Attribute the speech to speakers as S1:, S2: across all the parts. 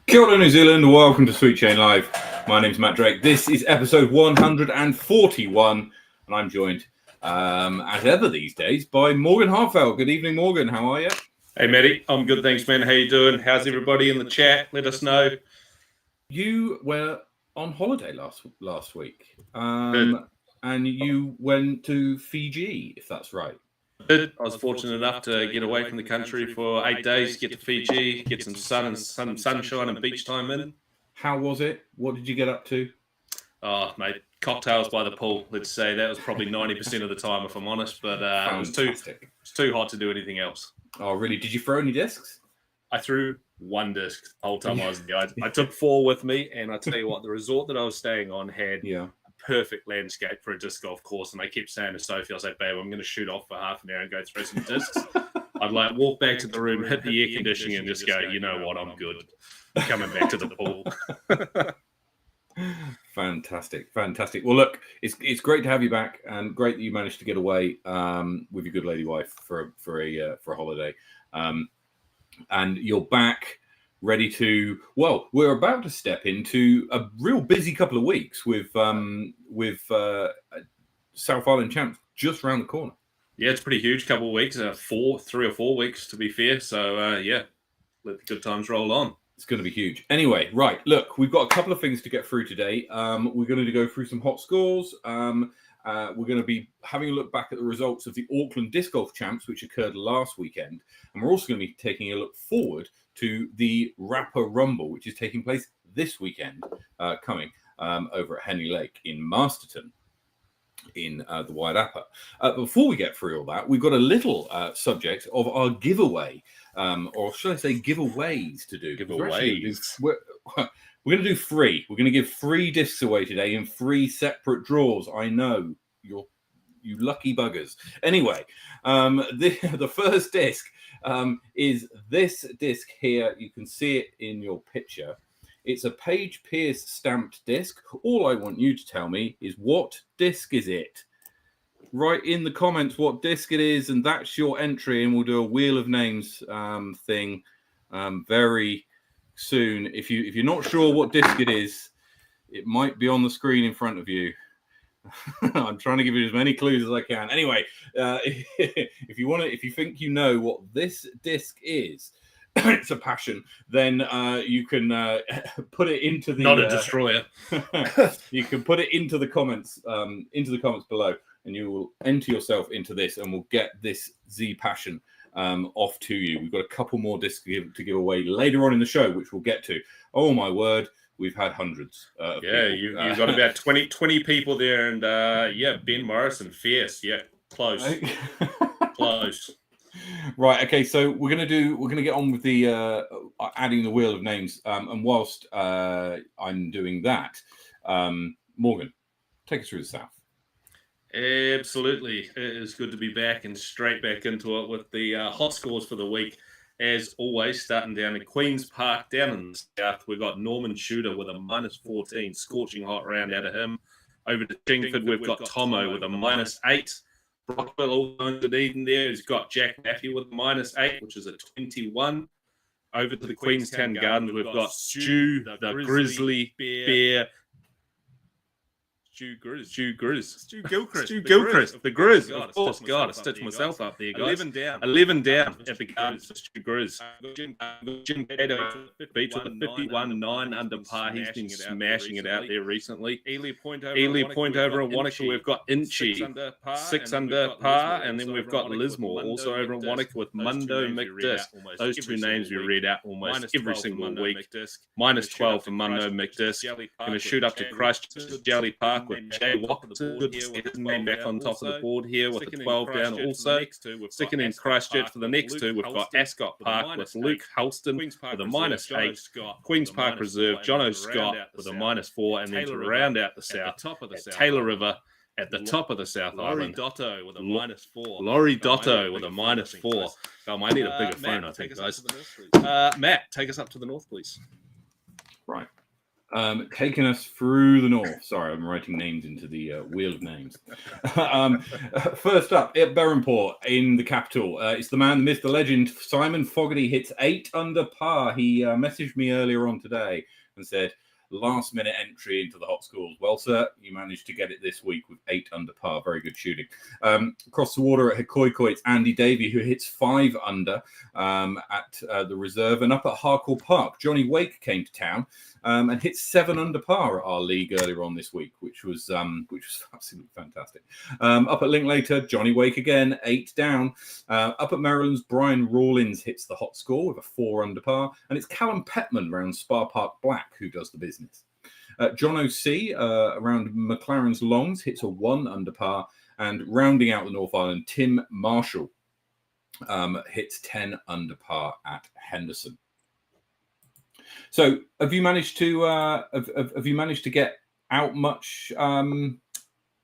S1: Kia ora, New Zealand. Welcome to Sweet Chain Live. My name's Matt Drake. This is episode 141, and I'm joined, as ever these days, by Morgan Hartfeld. Good evening, Morgan. How are you?
S2: Hey, Matty. I'm good, thanks, man. How you doing? How's everybody in the chat? Let us know.
S1: You were on holiday last week, and you went to Fiji, if that's right.
S2: I was fortunate enough to get away from the country for 8 days, get to Fiji, get some sun and some sunshine and beach time in.
S1: How was it? What did you get up to?
S2: Oh, mate, cocktails by the pool. Let's say that was probably 90% of the time, if I'm honest. But it was too hot to do anything else.
S1: Oh, really? Did you throw any discs?
S2: I threw one disc the whole time I was there. I took 4 with me, and I tell you what, the resort that I was staying on had perfect landscape for a disc golf course, and I kept saying to Sophie, I was like, babe, I'm going to shoot off for half an hour and go throw some discs. I'd like walk back to the room, hit the air conditioning, and just go, you know what, I'm good. Coming back to the pool.
S1: Fantastic. Well, look, it's great to have you back, and great that you managed to get away with your good lady wife for a holiday, and you're back. Ready to, well, we're about to step into a real busy couple of weeks with South Island Champs just around the corner.
S2: Yeah, it's pretty huge couple of weeks, 3 or 4 weeks to be fair. So, let the good times roll on.
S1: It's going to be huge. Anyway, right, look, we've got a couple of things to get through today. We're going to go through some hot scores. We're going to be having a look back at the results of the Auckland Disc Golf Champs, which occurred last weekend. And we're also going to be taking a look forward to the Rapa Rumble, which is taking place this weekend, coming over at Henley Lake in Masterton in the Wairarapa. Before we get through all that, we've got a little subject of our giveaway, or should I say giveaways to do.
S2: Giveaways.
S1: We're going to do 3. We're going to give 3 discs away today in 3 separate draws. I know, you lucky buggers. Anyway, the first disc is this disc here. You can see it in your picture. It's a Page Pierce stamped disc. All I want you to tell me is what disc is it? Write in the comments what disc it is, and that's your entry, and we'll do a Wheel of Names thing very soon. If you're not sure what disc it is, it might be on the screen in front of you. I'm trying to give you as many clues as I can. Anyway, if you think you know what this disc is, it's a passion, then you can put it into the
S2: not a destroyer.
S1: You can put it into the comments below, and you will enter yourself into this, and we'll get this Z Passion off to you. We've got a couple more discs to give away later on in the show, which we'll get to. Oh my word, we've had hundreds of people.
S2: You've got about 20 people there, and Ben Morrison, fierce, close. Close.
S1: Right, okay, so we're gonna get on with the adding the Wheel of Names, and whilst I'm doing that, Morgan, take us through the South.
S2: Absolutely, it is good to be back and straight back into it with the hot scores for the week. As always, starting down in Queen's Park, down in the south, we've got Norman Shooter with a -14, scorching hot round out of him. Over to Chingford, we've got Tomo with a -8. Brockville also in Dunedin there. He's got Jack Matthew with a -8, which is a 21. Over to the Queenstown Gardens, we've got Stu, the Grizzly Bear. Stu Gilchrist, the Grizz. Of course, God, I stitched myself up there, guys. 11 down at the Gardens for Stu Grizz. Jim Cato beat with a 51.9 under par. He's been smashing it out there recently. Ely Point over at Wanaka, we've got Inchy, 6 under par, and then we've got Lismore also over at Wanaka with Mundo McDisc. Those 2 names we read out almost every single week. -12 for Mundo McDisc. Going to shoot up to Christchurch Jelly Park with Jay Watson. Good to see his name back on top of the board here with the 12 down also. Second in Christchurch for the next 2, we've got Ascot Park with Luke Halston with a -8. Queen's Park Reserve, Jono Scott with a -4. And then to round out the south, at Taylor River at the top of the South Island. Dotto with a -4. Laurie Dotto with a -4. I might need a bigger phone, I think, guys. Matt, take us up to the north, please.
S1: Right. Taking us through the north. Sorry, I'm writing names into the wheel of names. First up, at Berrenport in the capital, it's the man, the myth, the legend. Simon Fogarty hits 8 under par. He messaged me earlier on today and said, last minute entry into the hot scores. Well, sir, you managed to get it this week with 8 under par. Very good shooting. Across the water at Hikoiko, it's Andy Davey who hits 5 under at the reserve. And up at Harcourt Park, Johnny Wake came to town and hit 7 under par at our league earlier on this week, which was absolutely fantastic. Up at Linklater, Johnny Wake again, 8 down. Up at Maryland's, Brian Rawlins hits the hot score with a 4 under par, and it's Callum Petman around Spa Park Black who does the business. John O.C. Around McLaren's Longs hits a 1 under par, and rounding out the North Island, Tim Marshall hits 10 under par at Henderson. So, have you managed to get out much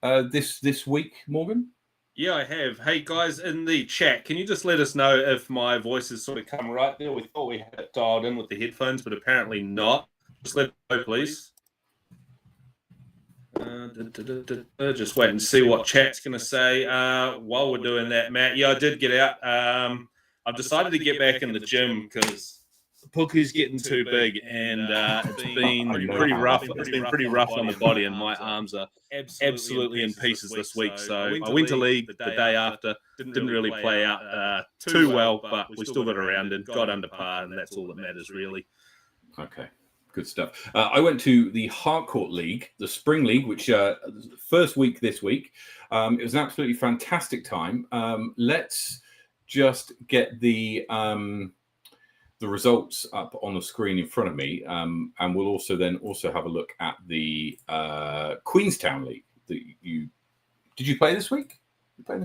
S1: this week, Morgan?
S2: Yeah, I have. Hey guys, in the chat, can you just let us know if my voice has sort of come right there? We thought we had it dialed in with the headphones, but apparently not. Just let us know, please. Just wait and see what chat's going to say while we're doing that, Matt. Yeah, I did get out. I've decided to get back in the gym because Puku's getting too big, and it's been pretty rough. It's been pretty rough on the body, and my arms are absolutely in pieces this week. So I went to league the day after. Didn't really play out too well, but we still got around and got under par, and that's all that matters, really.
S1: Okay. Good stuff. I went to the Harcourt League, the Spring League, which first week this week. It was an absolutely fantastic time. Let's just get the results up on the screen in front of me, and we'll also have a look at the Queenstown League. Did you play this week?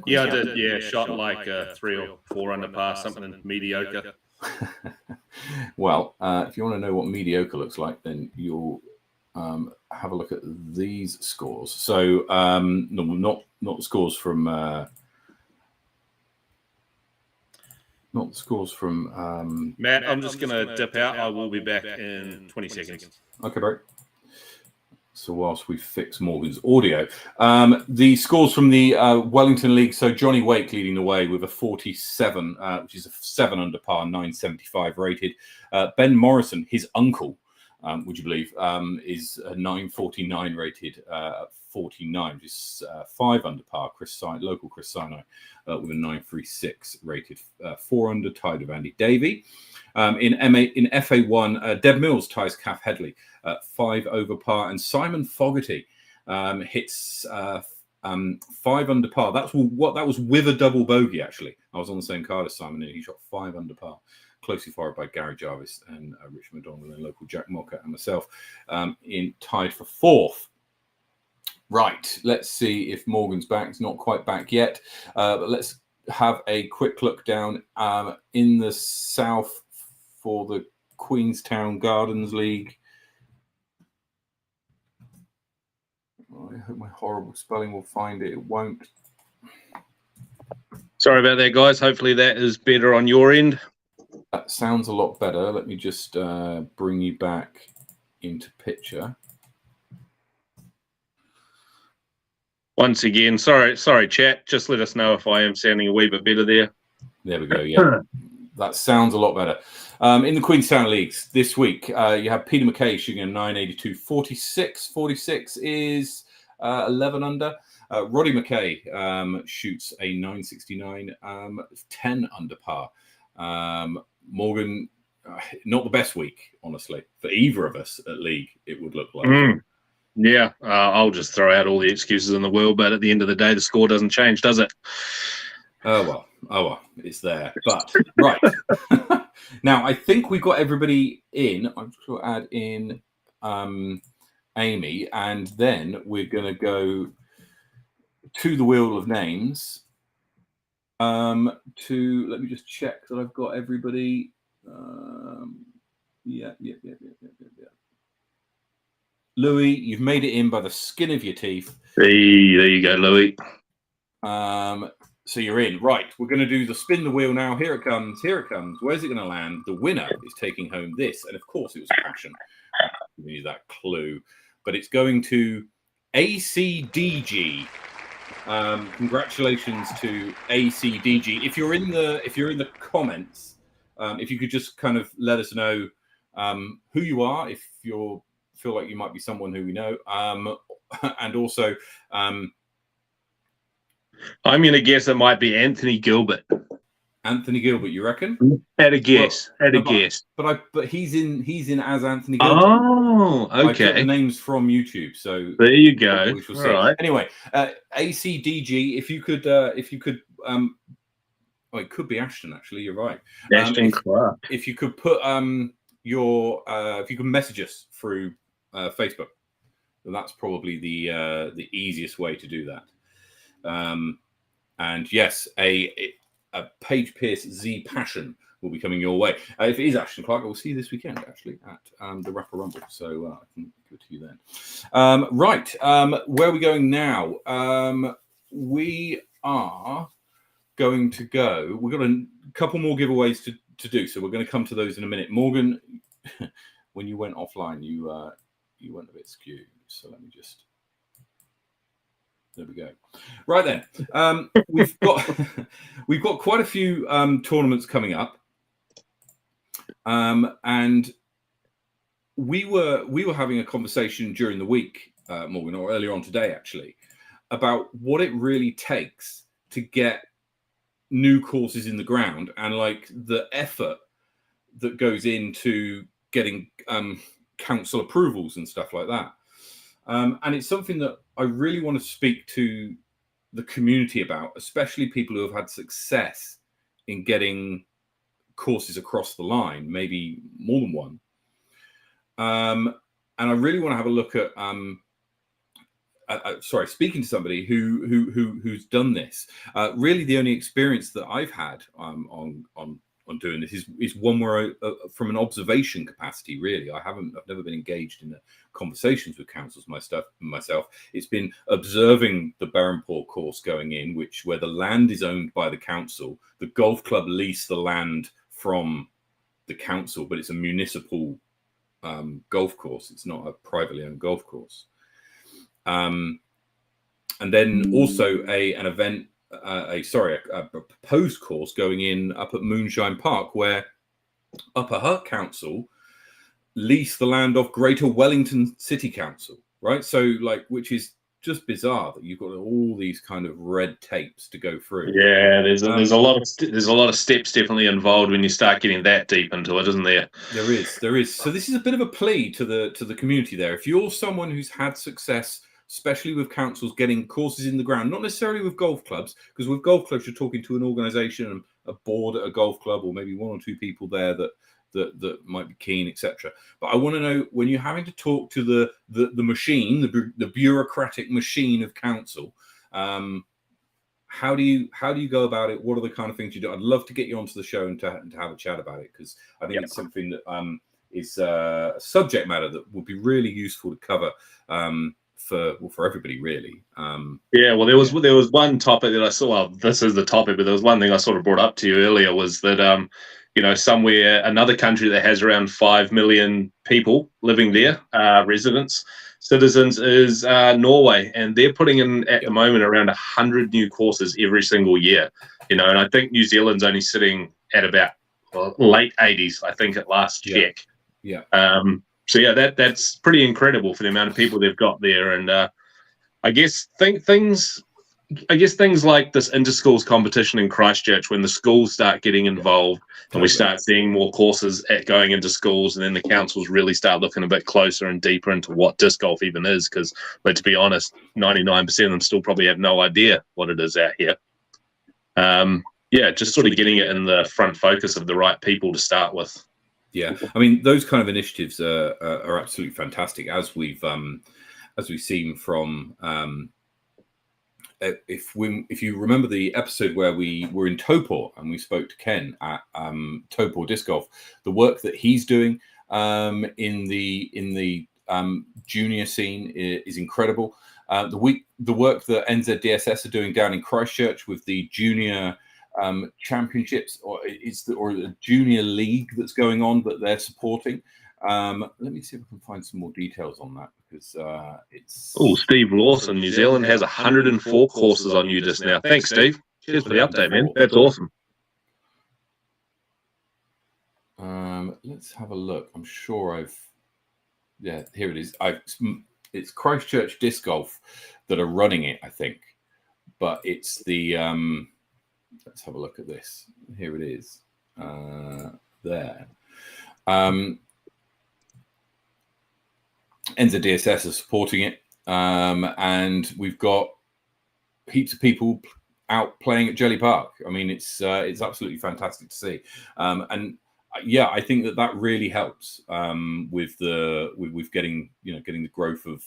S2: Yeah, I did. Yeah, shot like 3 or 4 under par, something mediocre.
S1: Well, if you want to know what mediocre looks like, then you'll have a look at these scores. So, not the scores from
S2: Matt. I'm just going to dip out. I will be back in 20 seconds.
S1: Okay, bro. So whilst we fix Morgan's audio, the scores from the Wellington League. So Johnny Wake leading the way with a 47, which is a 7 under par, 975 rated. Ben Morrison, his uncle, would you believe, is a 949 rated at 49, which is 5 under par. Local Chris Sinai with a 936 rated, 4 under, tied with Andy Davey. In FA1, Deb Mills ties Kath Headley at 5 over par, and Simon Fogarty hits 5 under par. That was with a double bogey. Actually, I was on the same card as Simon, and he shot 5 under par, closely followed by Gary Jarvis and Richard McDonald and local Jack Mocker and myself, in tied for 4th. Right, let's see if Morgan's back. It's not quite back yet, but let's have a quick look down in the south for the Queenstown Gardens League. I hope my horrible spelling will find it. It won't.
S2: Sorry about that, guys. Hopefully that is better on your end.
S1: That sounds a lot better. Let me just bring you back into picture.
S2: Once again, sorry, chat. Just let us know if I am sounding a wee bit better there.
S1: There we go. Yeah, that sounds a lot better. In the Queenstown Leagues this week, you have Peter McKay shooting a 982. 46 is 11 under. Roddy McKay shoots a 969, 10 under par. Morgan, not the best week, honestly, for either of us at league, it would look like.
S2: Yeah, I'll just throw out all the excuses in the world, but at the end of the day, the score doesn't change, does it?
S1: Oh well, it's there. But right now, I think we've got everybody in. I'm just going to add in Amy, and then we're going to go to the wheel of names. Let me just check that I've got everybody. Yeah. Louis, you've made it in by the skin of your teeth.
S2: Hey, there you go, Louis.
S1: So you're in. Right, we're going to do the spin the wheel now. Here it comes. Where's it going to land? The winner is taking home this. And of course, it was passion. giving you that clue, but it's going to ACDG. Congratulations to ACDG. If you're in the comments, if you could just kind of let us know who you are, if you feel like you might be someone who we know, and also
S2: I'm going to guess it might be Anthony Gilbert.
S1: Anthony Gilbert, you reckon?
S2: At a guess.
S1: But he's in as Anthony Gilbert.
S2: Oh, okay.
S1: I took the names from YouTube, so
S2: there you go.
S1: We shall see. Right. Anyway, ACDG. If you could, it could be Ashton. Actually, you're right.
S2: Ashton Clark.
S1: If you could put if you could message us through Facebook, that's probably the easiest way to do that. And yes, a Paige Pierce Z Passion will be coming your way. If it is Ashton Clark, we'll see you this weekend, actually, at the Rapa Rumble. So I can give it to you then. Right. Where are we going now? We are going to go. We've got a couple more giveaways to do, so we're going to come to those in a minute. Morgan, when you went offline, you went a bit skewed. So let me just... There we go. Right then, we've got quite a few tournaments coming up, and we were having a conversation during the week, Morgan, or earlier on today actually, about what it really takes to get new courses in the ground and like the effort that goes into getting council approvals and stuff like that. And it's something that I really want to speak to the community about, especially people who have had success in getting courses across the line, maybe more than one. And I really want to have a look at, speaking to somebody who's done this. Really, the only experience that I've had on doing this is one where from an observation capacity, really. I've never been engaged in conversations with councils myself. It's been observing the Berrenport course going in, where the land is owned by the council. The golf club lease the land from the council, but it's a municipal golf course. It's not a privately owned golf course. And then also a proposed course going in up at Moonshine Park, where Upper Hutt Council lease the land off Greater Wellington City Council, right? So, which is just bizarre that you've got all these kind of red tapes to go through.
S2: Yeah, there's a lot of steps definitely involved when you start getting that deep into it, isn't there?
S1: There is. So this is a bit of a plea to the community there. If you're someone who's had success, especially with councils getting courses in the ground, not necessarily with golf clubs, because with golf clubs you're talking to an organisation, a board at a golf club, or maybe one or two people there that might be keen, etc. But I want to know, when you're having to talk to the machine, the bureaucratic machine of council, how do you go about it? What are the kind of things you do? I'd love to get you onto the show and to have a chat about it, because I think it's something that is a subject matter that would be really useful to cover for everybody, really.
S2: There was one topic that I saw. Well, this is the topic, but there was one thing I sort of brought up to you earlier, was that somewhere, another country that has around 5 million people living there, residents, citizens, is Norway, and they're putting in at the moment around 100 new courses every single year. And I think New Zealand's only sitting at about late 80s, I think, at last check.
S1: Yeah.
S2: So yeah, that's pretty incredible for the amount of people they've got there, and I guess things like this inter-schools competition in Christchurch, when the schools start getting involved and we start seeing more courses going into schools, and then the councils really start looking a bit closer and deeper into what disc golf even is, because let's be honest, 99% of them still probably have no idea what it is out here. Just sort of getting it in the front focus of the right people to start with.
S1: Yeah, I mean, those kind of initiatives are absolutely fantastic, as we've seen from. If you remember the episode where we were in Topor and we spoke to Ken at Topor Disc Golf, the work that he's doing in the junior scene is incredible. The work that NZDSS are doing down in Christchurch with the junior championships, or a junior league that's going on that they're supporting, Let me see if I can find some more details on that, because it's...
S2: Oh, Steve Lawson, New Zealand has 104 courses on you just now. Thanks, Steve. Cheers for the update, man. That's awesome.
S1: Let's have a look. I'm sure yeah, here it is. It's Christchurch Disc Golf that are running it, I think. But it's the... let's have a look at this. Here it is. There. NZDSS are supporting it, and we've got heaps of people out playing at Jelly Park. I mean, it's absolutely fantastic to see, and yeah, I think that really helps with getting getting the growth of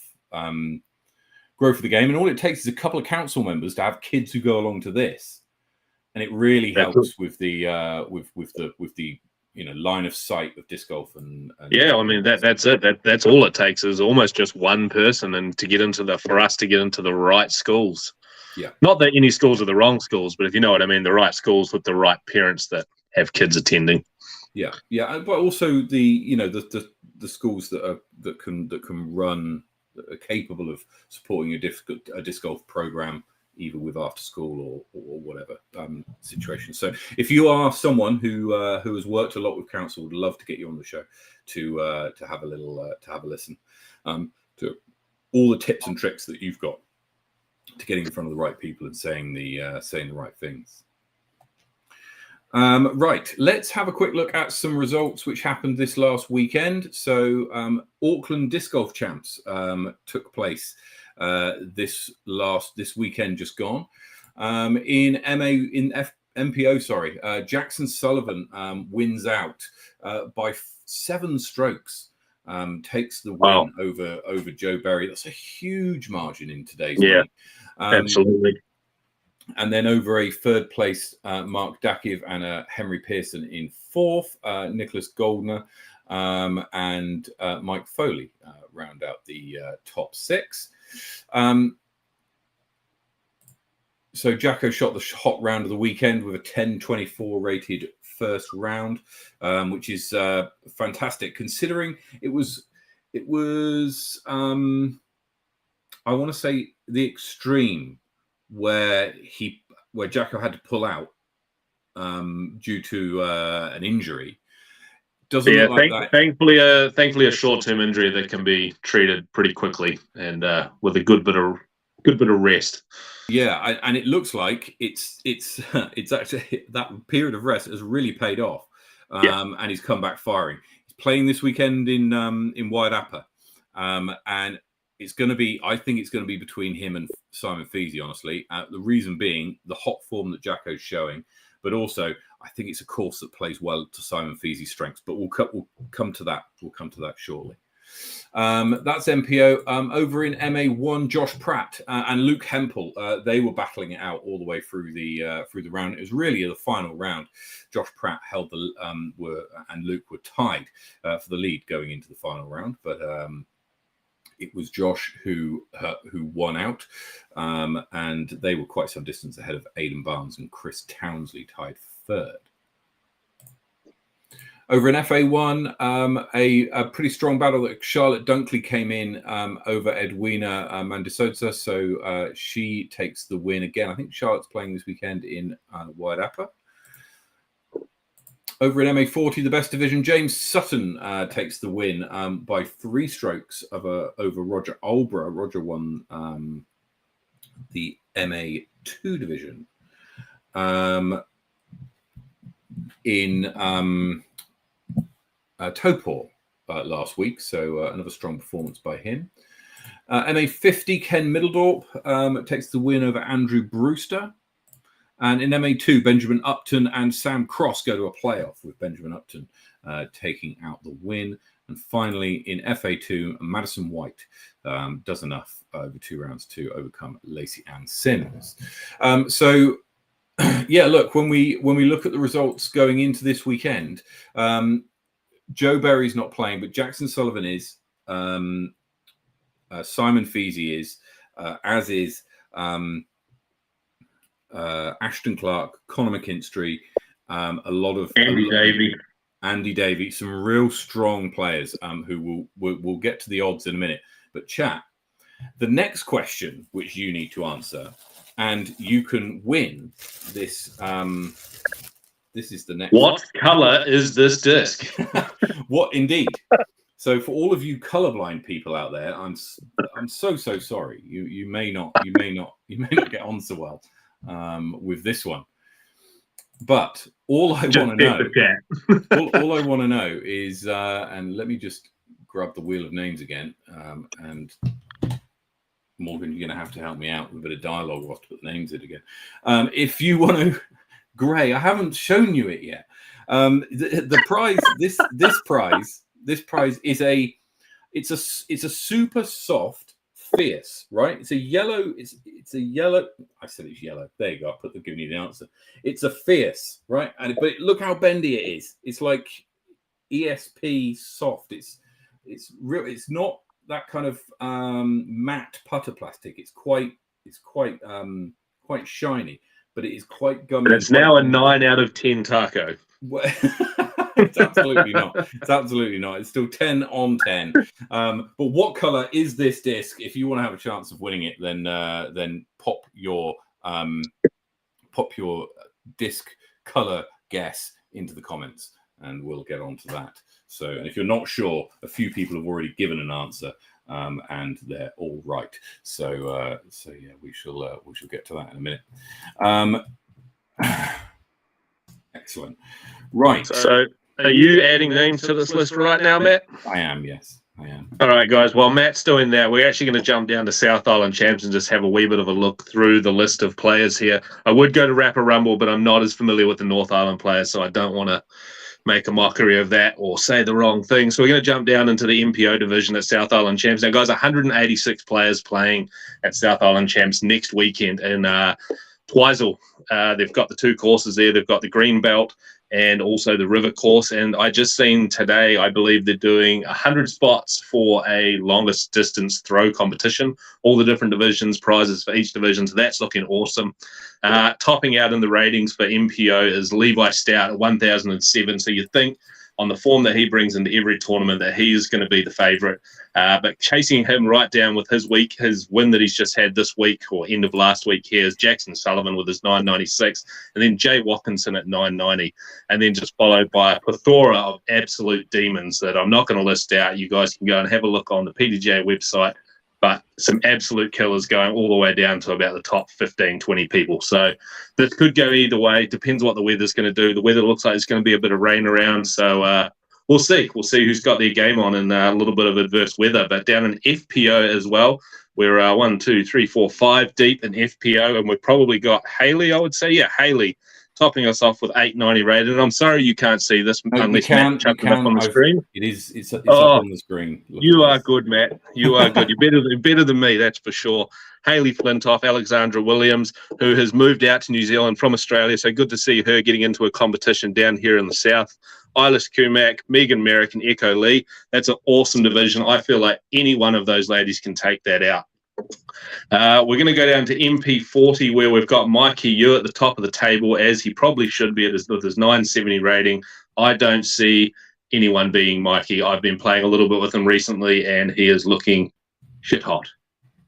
S1: the game. And all it takes is a couple of council members to have kids who go along to this, and it really helps with the line of sight of disc golf and
S2: yeah, I mean that's it. That's all it takes is almost just one person, and for us to get into the right schools.
S1: Yeah, not
S2: that any schools are the wrong schools, but if you know what I mean, the right schools with the right parents that have kids attending.
S1: Yeah, but also the schools that can run, that are capable of supporting a disc golf program, either with after school or whatever situation. So if you are someone who has worked a lot with council, would love to get you on the show to have a listen to all the tips and tricks that you've got to getting in front of the right people and saying the right things. Right, let's have a quick look at some results which happened this last weekend. So Auckland Disc Golf Champs took place this weekend just gone. MPO, sorry, Jackson Sullivan wins out by 7 strokes. Takes the win over Joe Berry. That's a huge margin in today's money.
S2: Absolutely.
S1: And then over a third place, Mark Dakiv and Henry Pearson in fourth, Nicholas Goldner and Mike Foley round out the top 6. So Jacko shot the hot round of the weekend with a 10.24 rated first round, which is fantastic considering it was I want to say the extreme where Jacko had to pull out due to an injury. Doesn't look like that.
S2: Thankfully a short-term injury that can be treated pretty quickly and with a good bit of rest.
S1: Yeah, and it looks like it's actually that period of rest has really paid off, and he's come back firing. He's playing this weekend in Wairarapa, and I think it's going to be between him and Simon Feasy, honestly. The reason being the hot form that Jacko's showing, but also I think it's a course that plays well to Simon Feasy's strengths. But we'll come to that. We'll come to that shortly. That's MPO. Over in MA1, Josh Pratt and Luke Hempel, they were battling it out all the way through the round. It was really the final round. Josh Pratt held and Luke were tied for the lead going into the final round, but it was Josh who won out, and they were quite some distance ahead of Aidan Barnes and Chris Townsley, tied third. Over in FA1, a pretty strong battle that Charlotte Dunkley came in over Edwina Mandisota, so she takes the win again. I think Charlotte's playing this weekend in Wairarapa. Over in MA40, the best division, James Sutton takes the win by 3 strokes over Roger Alborough. Roger won the MA2 division. In Topor last week, so another strong performance by him. MA50, Ken Middledorp takes the win over Andrew Brewster. And in MA2, Benjamin Upton and Sam Cross go to a playoff, with Benjamin Upton taking out the win. And finally, in FA2, Madison White does enough over 2 rounds to overcome Lacey Ann Sims. So, yeah, look, when we look at the results going into this weekend, Joe Berry's not playing, but Jackson Sullivan is. Simon Feasy is, as is Ashton Clark, Conor McKinstry, a lot of
S2: Andy Davey.
S1: Andy Davey, some real strong players who we'll get to the odds in a minute. But chat, the next question which you need to answer, and you can win this. This is the next.
S2: What color is this disc?
S1: What indeed? So for all of you colorblind people out there, I'm so sorry. You may not get on so well with this one. But all I want to know, all I want to know is, and let me just grab the wheel of names again. And Morgan, you're going to have to help me out with a bit of dialogue. We'll have to put the names in again. If you want to, Gray, I haven't shown you it yet. The prize, this prize is it's a super soft fierce, right? It's a yellow. It's a yellow. I said it's yellow. There you go. Giving you the answer. It's a fierce, right? But look how bendy it is. It's like ESP soft. It's real. It's not that kind of matte putter plastic. It's quite shiny, but it is quite gummy.
S2: It's now a 9 out of 10 taco.
S1: It's absolutely not. It's absolutely not. It's still 10 on 10. But what color is this disc? If you want to have a chance of winning it, then pop your disc color guess into the comments, and we'll get on to that. So, and if you're not sure, a few people have already given an answer, and they're all right. So yeah, we shall get to that in a minute. Excellent. Right.
S2: So are you adding names to this list right now, Matt?
S1: I am, yes. I am.
S2: All right, guys. While Matt's doing that, we're actually going to jump down to South Island Champs and just have a wee bit of a look through the list of players here. I would go to Rapa Rumble, but I'm not as familiar with the North Island players, so I don't want to make a mockery of that or say the wrong thing. So we're going to jump down into the MPO division at South Island Champs. Now, guys, 186 players playing at South Island Champs next weekend in Twizel. They've got the two courses there. They've got the Green Belt and also the River course. And I just seen today, I believe they're doing 100 spots for a longest distance throw competition. All the different divisions, prizes for each division. So that's looking awesome. Topping out in the ratings for MPO is Levi Stout at 1,007. So you think on the form that he brings into every tournament that he is going to be the favourite. But chasing him right down with his win that he's just had this week or end of last week here is Jackson Sullivan with his 996, and then Jay Watkinson at 990, and then just followed by a plethora of absolute demons that I'm not going to list out. You guys can go and have a look on the PDGA website, but some absolute killers going all the way down to about the top 15, 20 people. So this could go either way. Depends what the weather's going to do. The weather looks like it's going to be a bit of rain around, so we'll see. We'll see who's got their game on in a little bit of adverse weather. But down in FPO as well, we're 1, 2, 3, 4, 5 deep in FPO, and we've probably got Haley, I would say. Yeah, Haley topping us off with 890 rated. And I'm sorry you can't see this unless Matt chucked it up on the screen.
S1: It's up on the screen.
S2: You are good, Matt. You are good. You're better than me, that's for sure. Haley Flintoff, Alexandra Williams, who has moved out to New Zealand from Australia. So good to see her getting into a competition down here in the south. Ilis Kumak, Megan Merrick, and Echo Lee. That's an awesome division. I feel like any one of those ladies can take that out. We're going to go down to MP40, where we've got Mikey Yu at the top of the table, as he probably should be with his 970 rating. I don't see anyone being Mikey. I've been playing a little bit with him recently, and he is looking shit hot,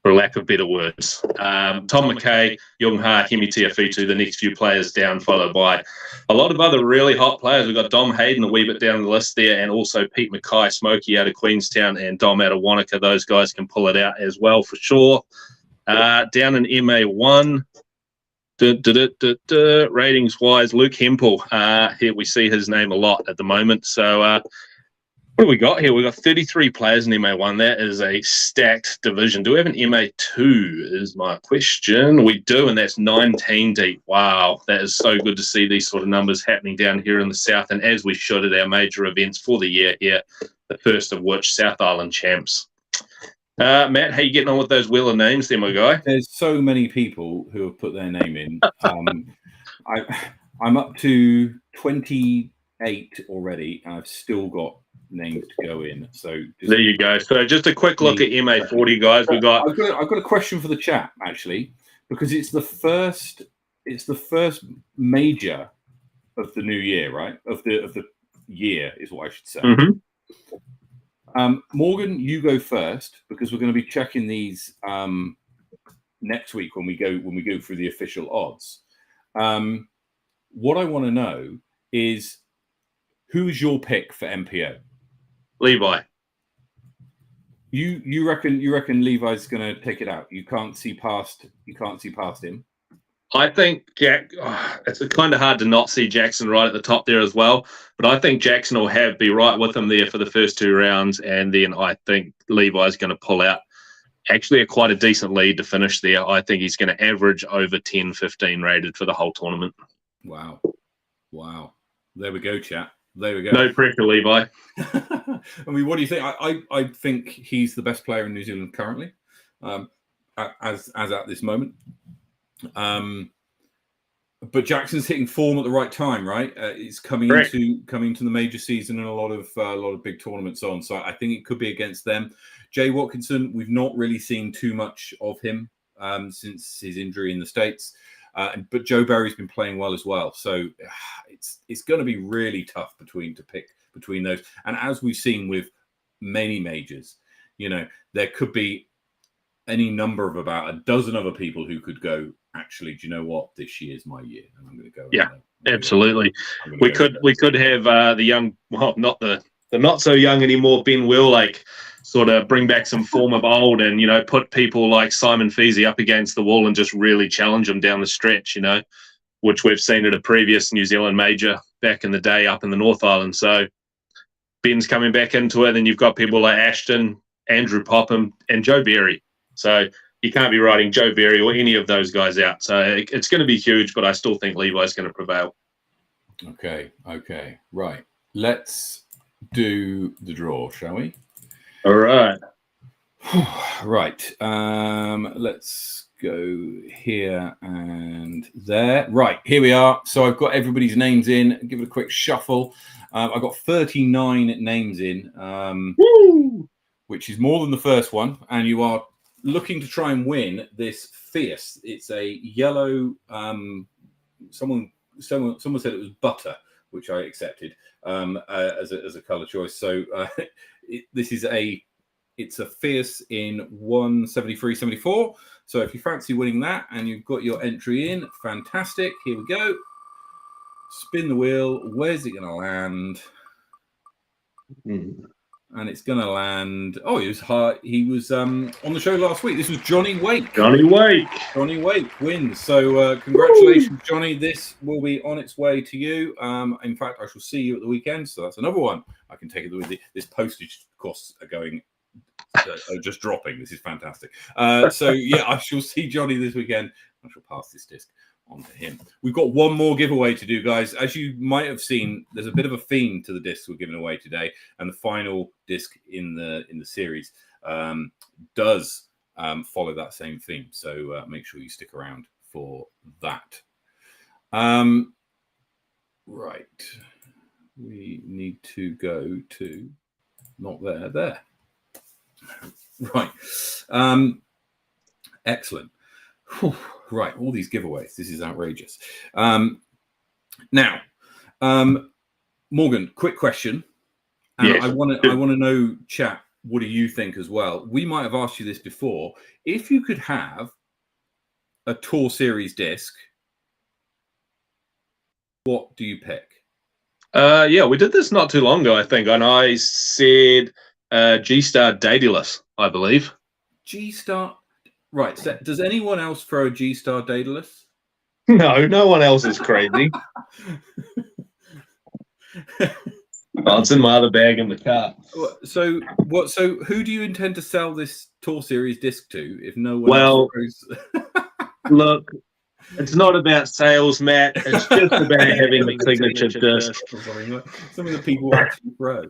S2: for lack of better words. Tom McKay, Young Ha, Hemi Tiafitu, the next few players down, followed by a lot of other really hot players. We've got Dom Hayden a wee bit down the list there, and also Pete Mackay, Smokey out of Queenstown, and Dom out of Wanaka. Those guys can pull it out as well for sure. Down in MA1, ratings-wise, Luke Hempel. Here we see his name a lot at the moment. So what do we got here? We've got 33 players in MA1. That is a stacked division. Do we have an MA2 is my question. We do, and that's 19 deep. Wow, that is so good to see these sort of numbers happening down here in the south, and as we should at our major events for the year here, the first of which, South Island Champs. Matt, how you getting on with those wheel of names there, my guy?
S1: There's so many people who have put their name in. I'm up to 28 already, and I've still got names to go in. So
S2: there you go. So just a quick look at MA40, guys. I've
S1: got a question for the chat, actually, because it's the first major of the new year, right? Of the year, is what I should say. Morgan, you go first because we're going to be checking these next week when we go through the official odds. What I want to know is who's your pick for MPO?
S2: Levi.
S1: You reckon Levi's going to take it out? You can't see past him.
S2: I think it's kind of hard to not see Jackson right at the top there as well. But I think Jackson will be right with him there for the first 2 rounds, and then I think Levi's going to pull out. Actually, quite a decent lead to finish there. I think he's going to average over 10, 15 rated for the whole tournament.
S1: Wow. There we go, chat. There we go.
S2: No pressure, Levi.
S1: I mean, what do you think? I think he's the best player in New Zealand currently, as at this moment. But Jackson's hitting form at the right time, right? It's coming into the major season and a lot of big tournaments on. So I think it could be against them. Jay Watkinson, we've not really seen too much of him since his injury in the States. But Joe Barry's been playing well as well. So it's going to be really tough to pick between those. And as we've seen with many majors, there could be any number of about a dozen other people who could go, actually, do you know what? This year's my year. And I'm going to go.
S2: Yeah, absolutely. We could have the young, well, not the not so young anymore, Ben Will, sort of bring back some form of old and, put people like Simon Feasy up against the wall and just really challenge them down the stretch, which we've seen at a previous New Zealand major back in the day up in the North Island. So Ben's coming back into it, and you've got people like Ashton, Andrew Popham, and Joe Barry. So you can't be writing Joe Barry or any of those guys out. So it's going to be huge, but I still think Levi's going to prevail.
S1: Okay. Right. Let's do the draw, shall we?
S2: All right.
S1: Right. Let's go here and there. Right. Here we are. So I've got everybody's names in. Give it a quick shuffle. I've got 39 names in, which is more than the first one. And you are looking to try and win this Fierce. It's a yellow. Someone said it was butter, which I accepted as a color choice. So it's a Fierce in 173.74. So if you fancy winning that and you've got your entry in, fantastic. Here we go. Spin the wheel. Where's it going to land? And it's going to land. Oh, he was high. He was on the show last week. This was Johnny Wake. Johnny Wake wins. So congratulations, Johnny. This will be on its way to you. In fact, I shall see you at the weekend. So that's another one I can take it with. This postage costs are going. Are just dropping. This is fantastic. So yeah, I shall see Johnny this weekend. I shall pass this disc on to him. We've got one more giveaway to do, guys. As you might have seen, there's a bit of a theme to the discs we're giving away today, and the final disc in the series does follow that same theme. So make sure you stick around for that. Right, we need to go to not there. Right. Excellent. Whew. Right. All these giveaways. This is outrageous. Now, Morgan, quick question. And yes. I want to know, chat, what do you think as well? We might have asked you this before. If you could have a Tour Series disc, what do you pick?
S2: Yeah, we did this not too long ago, I think, and I said G-Star Daedalus, I believe.
S1: G-Star, right. So does anyone else throw a G-Star Daedalus?
S2: No one else is crazy. It's in my other bag in the car.
S1: So who do you intend to sell this Tour Series disc to if no one else throws?
S2: Look, it's not about sales, Matt. It's just about having the signature disc.
S1: Some of the people actually throw.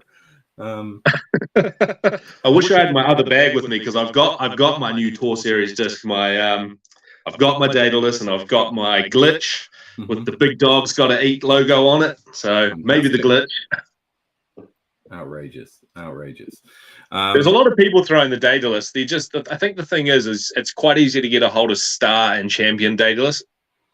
S2: I wish I had my other bag with me because I've got my new Tour Series disc. I've got my Daedalus and I've got my Glitch with the big dog's got to eat logo on it. So maybe the Glitch.
S1: Outrageous.
S2: There's a lot of people throwing the Daedalus. I think the thing is it's quite easy to get a hold of Star and Champion Daedalus.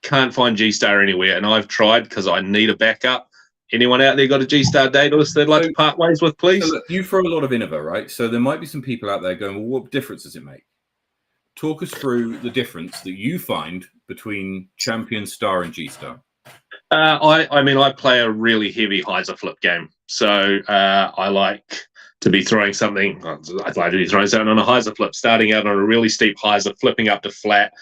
S2: Can't find G-Star anywhere, and I've tried because I need a backup. Anyone out there got a G-Star data list they'd like to part ways with, please?
S1: So look, you throw a lot of Innova, right? So there might be some people out there going, well, what difference does it make? Talk us through the difference that you find between Champion, Star, and G-Star.
S2: I mean, I play a really heavy hyzer flip game. So I like to be throwing something. I'd like to be throwing something on a hyzer flip, starting out on a really steep hyzer, flipping up to flat,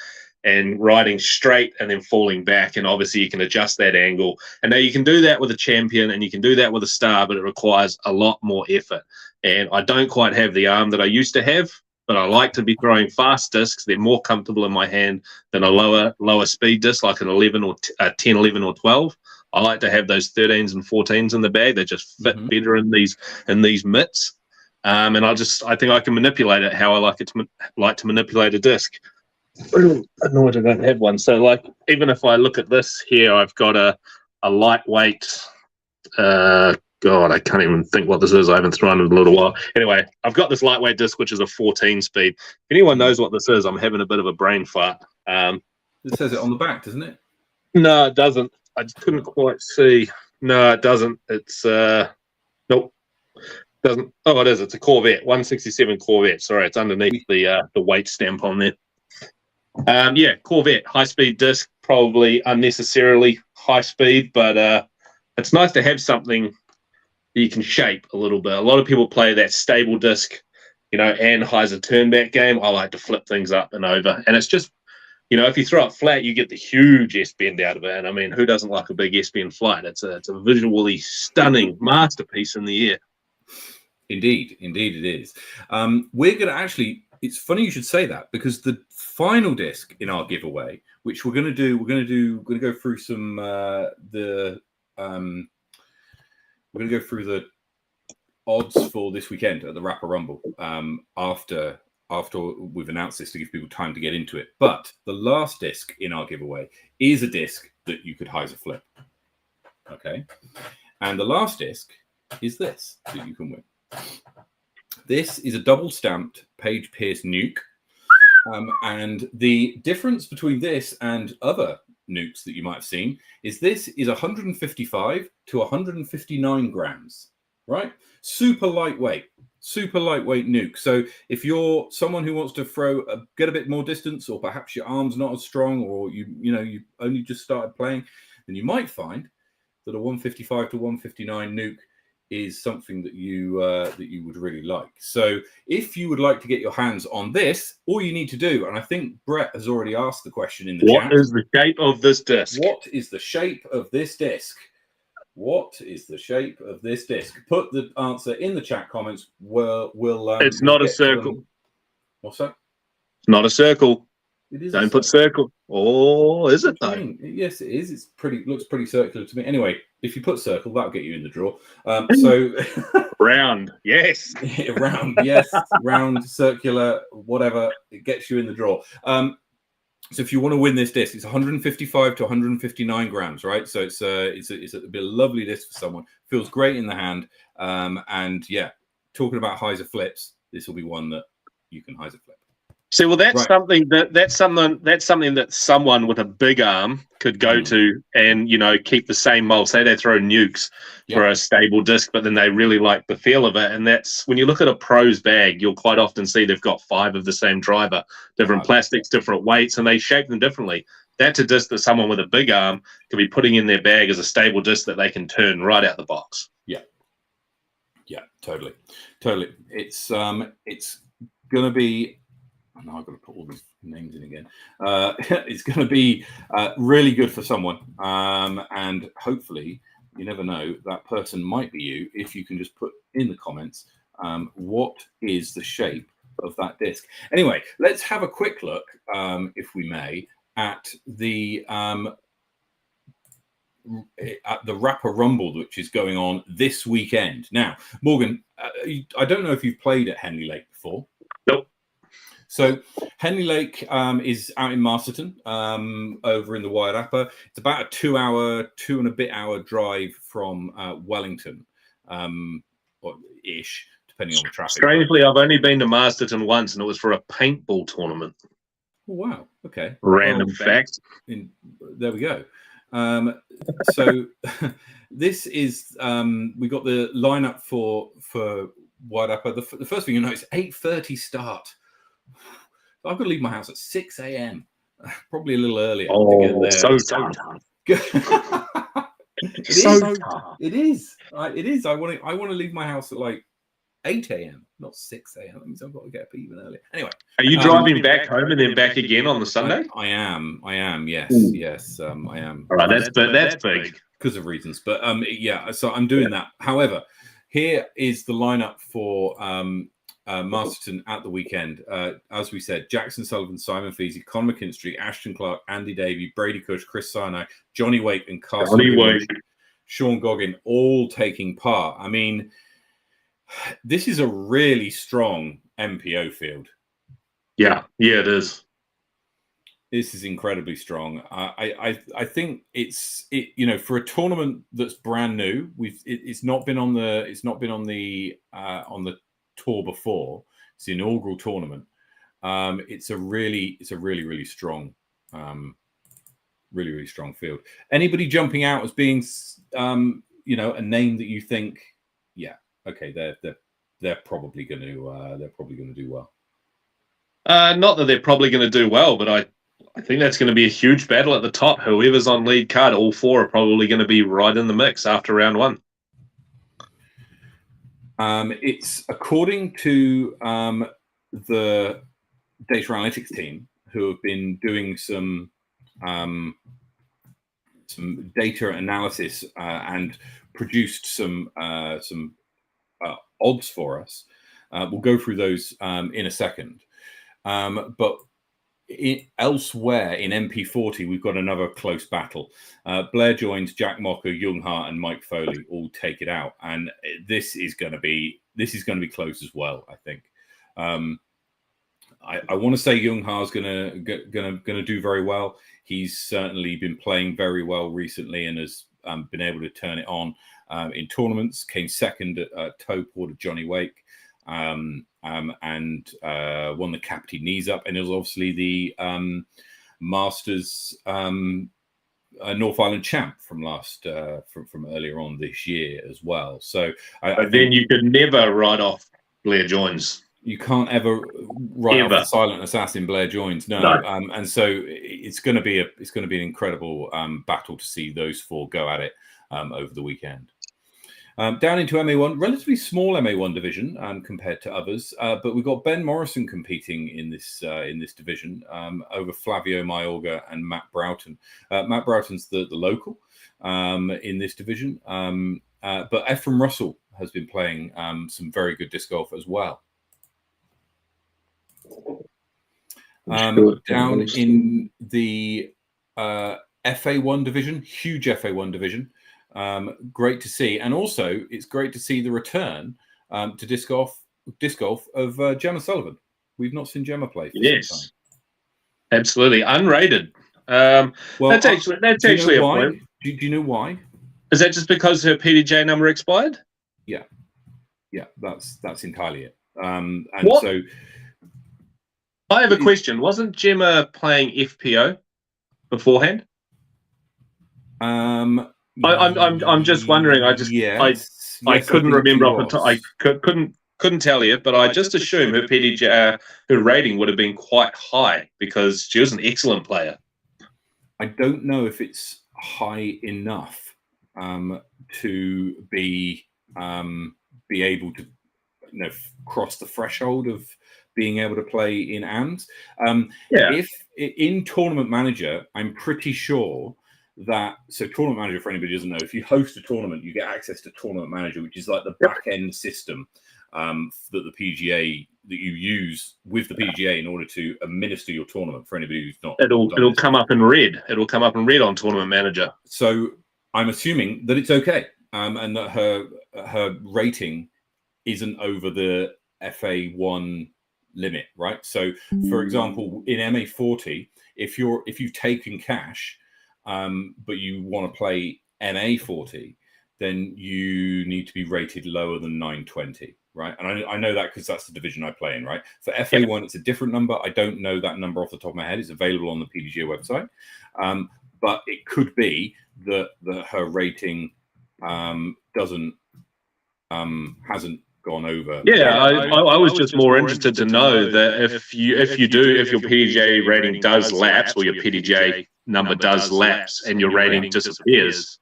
S2: and riding straight and then falling back. And obviously you can adjust that angle. And now you can do that with a Champion and you can do that with a Star, but it requires a lot more effort. And I don't quite have the arm that I used to have, but I like to be throwing fast discs. They're more comfortable in my hand than a lower speed disc, like an 11 or 10, 11 or 12. I like to have those 13s and 14s in the bag. They just fit better in these mitts. And I think I can manipulate it how I like to manipulate a disc. Annoyed I don't have one. So, like, even if I look at this here, I've got a lightweight. God, I can't even think what this is. I haven't thrown it in a little while. Anyway, I've got this lightweight disc, which is a 14 speed. If anyone knows what this is, I'm having a bit of a brain fart.
S1: It says it on the back, doesn't it?
S2: No, it doesn't. I just couldn't quite see. No, it doesn't. It's nope. Doesn't. Oh, it is. It's a Corvette, 167 Corvette. Sorry, it's underneath the weight stamp on there. Yeah, Corvette, high speed disc, probably unnecessarily high speed, but it's nice to have something that you can shape a little bit. A lot of people play that stable disc, and hyzer turn back game. I like to flip things up and over, and it's just, if you throw it flat, you get the huge S bend out of it. And I mean, who doesn't like a big S bend flight? It's a visually stunning masterpiece in the air.
S1: Indeed it is. We're going to actually. It's funny you should say that, because the final disc in our giveaway, which we're going to go through some we're going to go through the odds for this weekend at the Rapa Rumble after we've announced this, to give people time to get into it. But the last disc in our giveaway is a disc that you could hyzer flip. Okay, and the last disc is this that you can win. This is a double-stamped Page Pierce nuke, and the difference between this and other nukes that you might have seen is this is 155 to 159 grams, right? Super lightweight nuke. So if you're someone who wants to get a bit more distance, or perhaps your arm's not as strong, or you only just started playing, then you might find that a 155 to 159 nuke is something that you would really like. So if you would like to get your hands on this, all you need to do, and I think Brett has already asked the question in the chat.
S2: What is the shape of this disc?
S1: What is the shape of this disc? What is the shape of this disc? Put the answer in the chat comments.
S2: It's not a circle.
S1: What's that?
S2: It's not a circle.
S1: It is.
S2: Don't put circle. Oh, is it though?
S1: Yes, it is. It's looks pretty circular to me. Anyway, if you put circle, that'll get you in the draw. So
S2: round, yes.
S1: Round, yes. Round, circular, whatever. It gets you in the draw. So if you want to win this disc, it's 155 to 159 grams, right? So it's a bit of lovely disc for someone. Feels great in the hand. And yeah, talking about hyzer flips, this will be one that you can hyzer flip.
S2: See, well, that's something that's something that someone with a big arm could go to and keep the same mold. Say they throw nukes for a stable disc, but then they really like the feel of it. And that's when you look at a pro's bag, you'll quite often see they've got 5 of the same driver, different plastics, different weights, and they shape them differently. That's a disc that someone with a big arm could be putting in their bag as a stable disc that they can turn right out the box.
S1: Yeah, totally. It's going to be. Now I've got to put all these names in again. It's going to be really good for someone. And hopefully, you never know, that person might be you if you can just put in the comments what is the shape of that disc. Anyway, let's have a quick look, if we may, at the Rapa Rumble, which is going on this weekend. Now, Morgan, I don't know if you've played at Henley Lake before.
S2: Nope.
S1: So Henley Lake is out in Masterton, over in the Wairarapa. It's about a 2 and a bit hour drive from Wellington, or ish, depending on the traffic.
S2: Strangely, I've only been to Masterton once, and it was for a paintball tournament.
S1: Oh, wow. Okay.
S2: Random fact.
S1: There we go. So this is we got the lineup for Wide Upper. The first thing you know is 8:30 start. I've got to leave my house at 6 a.m. Probably a little earlier to get there.
S2: So tough.
S1: It is. It is. I want to leave my house at like 8 a.m., not 6 a.m. That means I've got to get up even earlier. Anyway,
S2: are you driving back home and then back again on the Sunday?
S1: I am. Yes. Yes. I am.
S2: All right, that's big
S1: because of reasons. But yeah. So I'm doing that. However, here is the lineup for Masterton at the weekend. As we said, Jackson Sullivan, Simon Feasey, Conor McKinstry, Ashton Clark, Andy Davey, Brady Cush, Chris Sinai, Johnny Wake, and Carson Sean Goggin all taking part. I mean, this is a really strong MPO field.
S2: Yeah, it is.
S1: This is incredibly strong. I think it's for a tournament that's brand new. It's not been on the tour before. It's the inaugural tournament. It's a really strong, really strong field. Anybody jumping out as being a name that you think, yeah, okay, they're probably going to do well.
S2: Not that they're probably going to do well, but I think that's going to be a huge battle at the top. Whoever's on lead card, all four are probably going to be right in the mix after round one.
S1: It's according to the data analytics team, who have been doing some data analysis and produced some odds for us. We'll go through those in a second. But elsewhere in MP40, we've got another close battle. Blair Joins, Jack Mocker, Jung Ha, and Mike Foley all take it out, and this is going to be close as well. I think. I want to say Jung Ha is going to do very well. He's certainly been playing very well recently and has been able to turn it on in tournaments. Came second at Toe Port of Johnny Wake. And won the Captain Knees Up, and it was obviously the Masters North Island champ from from earlier on this year as well. So,
S2: then you could never write off Blair Joins.
S1: You can't ever write off the silent assassin Blair Joins, no. And so it's going to be an incredible battle to see those four go at it over the weekend. Down into MA1, relatively small MA1 division compared to others, but we've got Ben Morrison competing in this division over Flavio Mayorga and Matt Broughton. Matt Broughton's the local in this division, but Ephraim Russell has been playing some very good disc golf as well. Down in the FA1 division, huge FA1 division. Great to see, and also it's great to see the return to disc golf of Gemma Sullivan. We've not seen Gemma play.
S2: Yes, absolutely unrated. Well, that's actually a point.
S1: Do you know why?
S2: Is that just because her PDJ number expired?
S1: Yeah, that's entirely it. And
S2: what?
S1: So
S2: I have a question. Wasn't Gemma playing FPO beforehand? I'm just wondering. I couldn't remember off the top. I couldn't tell you, but I just assume her PDJ, her rating would have been quite high because she was an excellent player.
S1: I don't know if it's high enough to be able to cross the threshold of being able to play in AMS. If in Tournament Manager, I'm pretty sure that, so Tournament Manager, for anybody who doesn't know, if you host a tournament, you get access to Tournament Manager, which is like the back end system that the PGA, that you use with the PGA in order to administer your tournament. For anybody who's not,
S2: it'll come up in red. It'll come up in red on Tournament Manager.
S1: So I'm assuming that it's okay, and that her rating isn't over the FA1 limit, right? So, for example, in MA40, if you've taken cash, but you want to play MA40, then you need to be rated lower than 920, right? And I know that because that's the division I play in, right? For FA1, it's a different number. I don't know that number off the top of my head. It's available on the PDGA website. but it could be that her rating hasn't gone over.
S2: Yeah, I was just more interested to know that if your PDJ rating does lapse, or your PDJ number does lapse, and your rating disappears,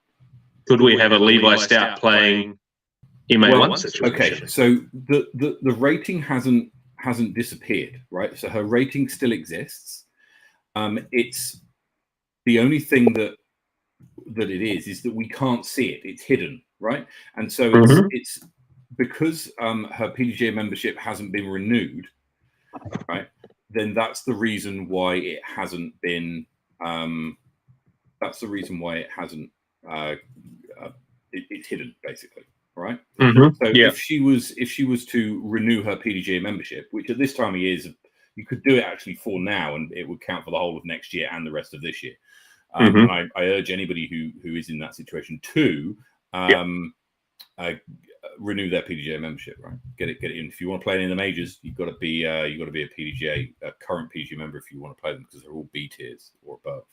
S2: could we have a Levi Stout playing MA1 situation?
S1: Okay, so the rating hasn't disappeared, right? So her rating still exists. It's the only thing that it is that we can't see it. It's hidden, right? And so it's because her PDGA membership hasn't been renewed, right? Then that's the reason why it hasn't been. That's the reason why it hasn't. It's hidden, basically, right? So if she was to renew her PDGA membership, which at this time of year you could do it actually for now, and it would count for the whole of next year and the rest of this year. And I urge anybody who is in that situation to renew their PDGA membership. Right, get it in. If you want to play in the majors, you've got to be a current PDGA member if you want to play them, because they're all B tiers or above.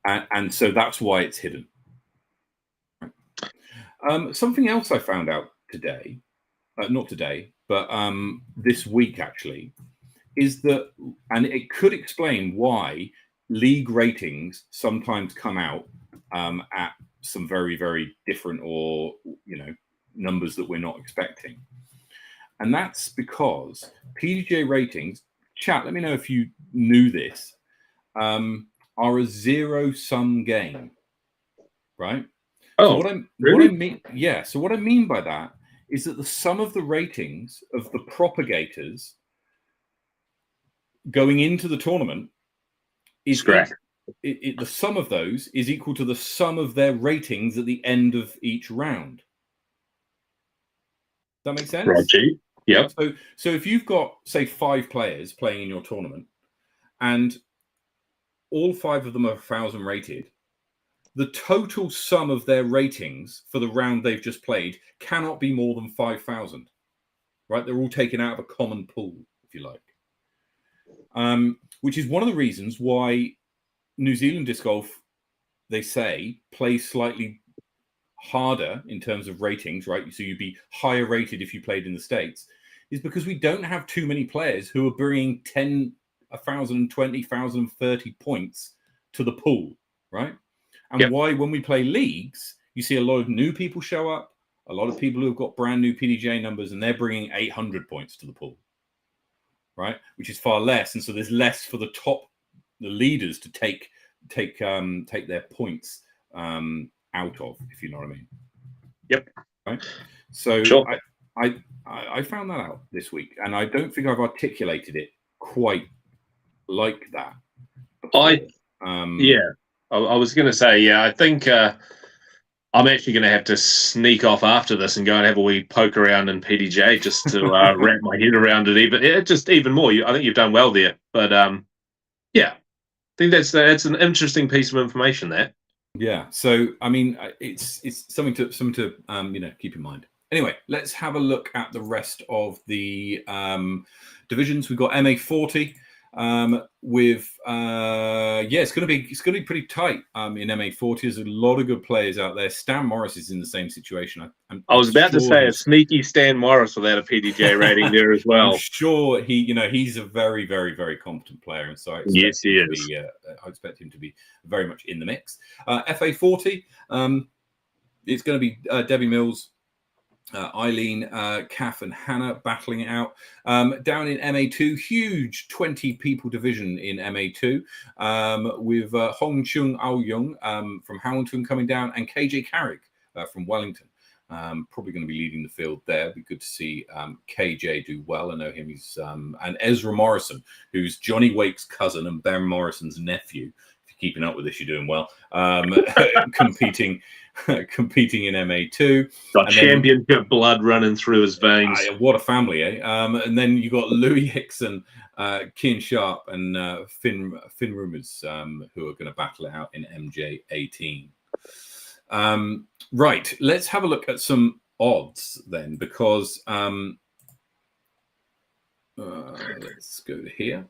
S1: And so that's why it's hidden. Something else I found out today, not today, but this week actually, is that, and it could explain why league ratings sometimes come out at some very, very different, or numbers that we're not expecting. And that's because PDGA ratings, chat, let me know if you knew this, are a zero-sum game, right?
S2: Oh,
S1: so
S2: really?
S1: what I mean, yeah. So what I mean by that is that the sum of the ratings of the propagators going into the tournament is the sum of those is equal to the sum of their ratings at the end of each round. Does that make sense?
S2: Roger. Yep.
S1: So if you've got, say, 5 players playing in your tournament, and all 5 of them are 1,000 rated, the total sum of their ratings for the round they've just played cannot be more than 5,000. Right? They're all taken out of a common pool, if you like. Which is one of the reasons why New Zealand disc golf, they say, plays slightly harder in terms of ratings, right? So you'd be higher rated if you played in the States, is because we don't have too many players who are bringing 10, 1,000, 20,000, 30 points to the pool, right? And why, when we play leagues, you see a lot of new people show up, a lot of people who have got brand new PDGA numbers, and they're bringing 800 points to the pool, right? Which is far less, and so there's less for the leaders to take their points out of, if you know what I mean.
S2: Yep.
S1: Right. So
S2: sure.
S1: I found that out this week, and I don't think I've articulated it quite like that before.
S2: I was going to say, I think I'm actually going to have to sneak off after this and go and have a wee poke around in PDJ just to wrap my head around it even more. I think you've done well there, but I think that's an interesting piece of information there.
S1: Yeah. So I mean, it's something to keep in mind. Anyway, let's have a look at the rest of the divisions. We've got MA40 with it's going to be pretty tight in MA40. There's a lot of good players out there. Stan Morris is in the same situation.
S2: I was about to say a sneaky Stan Morris without a PDJ rating there as well.
S1: I'm sure he's a very, very, very competent player, and so I expect him to be very much in the mix. FA40, it's going to be Debbie Mills, Eileen, Kath, and Hannah battling it out. Down in MA2, huge 20-people division in MA2 with Hong Chung Ao Young from Hamilton coming down, and KJ Carrick from Wellington. Probably going to be leading the field there. It'd be good to see KJ do well. I know him. He's and Ezra Morrison, who's Johnny Wake's cousin and Ben Morrison's nephew. If you're keeping up with this, you're doing well. Competing in MA2.
S2: Got championship blood running through his veins.
S1: What a family, eh? And then you got Louis Hickson, Kian Sharp, and Finn Rumors, who are going to battle it out in MJ18. Right, let's have a look at some odds then, because let's go to here.